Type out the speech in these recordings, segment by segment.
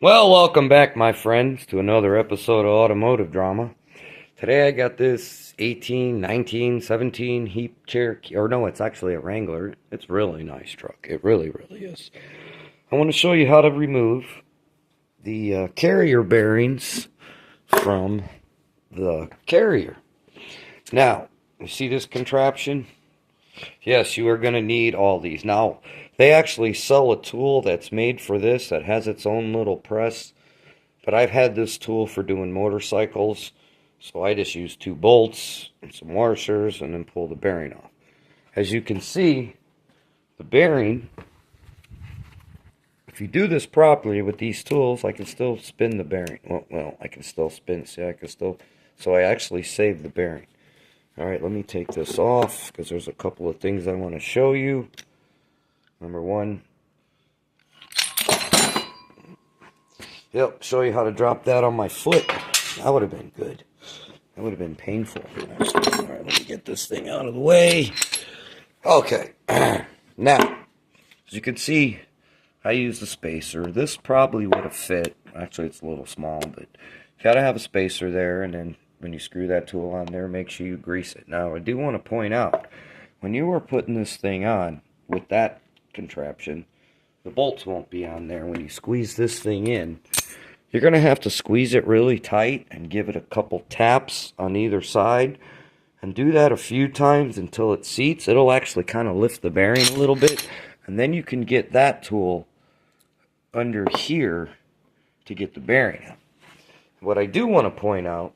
Well, welcome back, my friends, to another episode of Automotive Drama. Today I got this 18, 19, 17 Heap Cherokee, or no, it's actually a Wrangler. It's a really nice truck. It really, really is. I want to show you how to remove the carrier bearings from the carrier. Now, you see this contraption? Yes, you are going to need all these. Now, they actually sell a tool that's made for this that has its own little press. But I've had this tool for doing motorcycles. So I just use 2 bolts and some washers and then pull the bearing off. As you can see, the bearing, if you do this properly with these tools, I can still spin the bearing. Well, I can still spin. See, I can still. So I actually save the bearing. Alright, let me take this off because there's a couple of things I want to show you. Number one, show you how to drop that on my foot. That would have been good. That would have been painful. Alright, let me get this thing out of the way. Okay, now, as you can see, I use the spacer. This probably would have fit. Actually, it's a little small, but you gotta have a spacer there, and then when you screw that tool on there, make sure you grease it. Now, I do want to point out, when you are putting this thing on with that contraption, the bolts won't be on there. When you squeeze this thing in, you're going to have to squeeze it really tight and give it a couple taps on either side. And do that a few times until it seats. It'll actually kind of lift the bearing a little bit. And then you can get that tool under here to get the bearing out. What I do want to point out,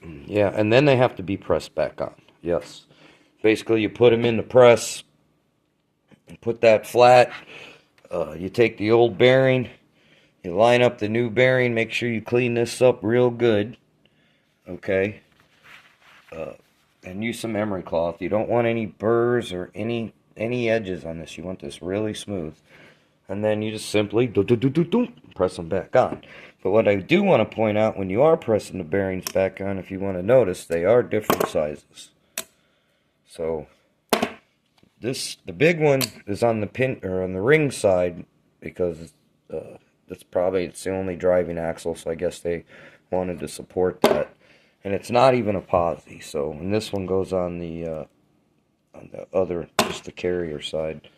and then they have to be pressed back on. Yes. Basically, you put them in the press and put that flat. You take the old bearing, you line up the new bearing, make sure you clean this up real good. Okay. And use some emery cloth. You don't want any burrs or any edges on this. You want this really smooth. And then you just simply press them back on. But what I do want to point out, when you are pressing the bearings back on, if you want to notice, they are different sizes. So the big one is on the pin or on the ring side because it's the only driving axle. So I guess they wanted to support that. And it's not even a posi. So and this one goes on the other, just the carrier side.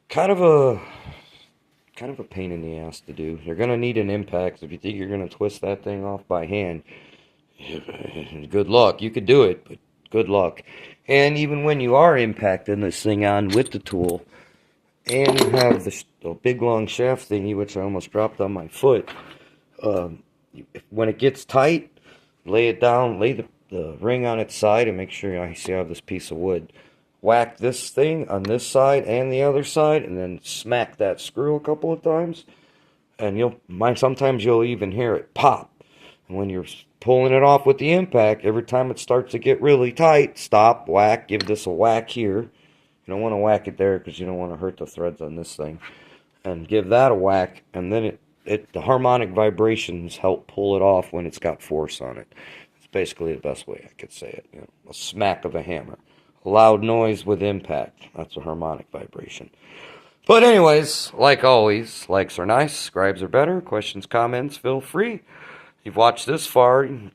Kind of a pain in the ass to do. You're going to need an impact. If you think you're going to twist that thing off by hand, good luck. You could do it, but good luck. And even when you are impacting this thing on with the tool, and you have the big long shaft thingy, which I almost dropped on my foot, when it gets tight, lay it down, lay the ring on its side, and make sure I have this piece of wood. Whack this thing on this side and the other side, and then smack that screw a couple of times, and sometimes you'll even hear it pop. And when you're pulling it off with the impact, every time it starts to get really tight, stop, whack, give this a whack here. You don't want to whack it there because you don't want to hurt the threads on this thing. And give that a whack, and then the harmonic vibrations help pull it off when it's got force on it. It's basically the best way I could say it. A smack of a hammer. A loud noise with impact. That's a harmonic vibration. But anyways, like always, likes are nice, subscribes are better, questions, comments, feel free. You've watched this far, you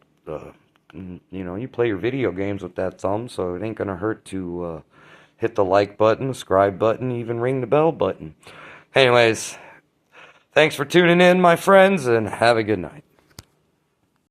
play your video games with that thumb, so it ain't gonna hurt to hit the like button, subscribe button, even ring the bell button. Anyways, thanks for tuning in, my friends, and have a good night.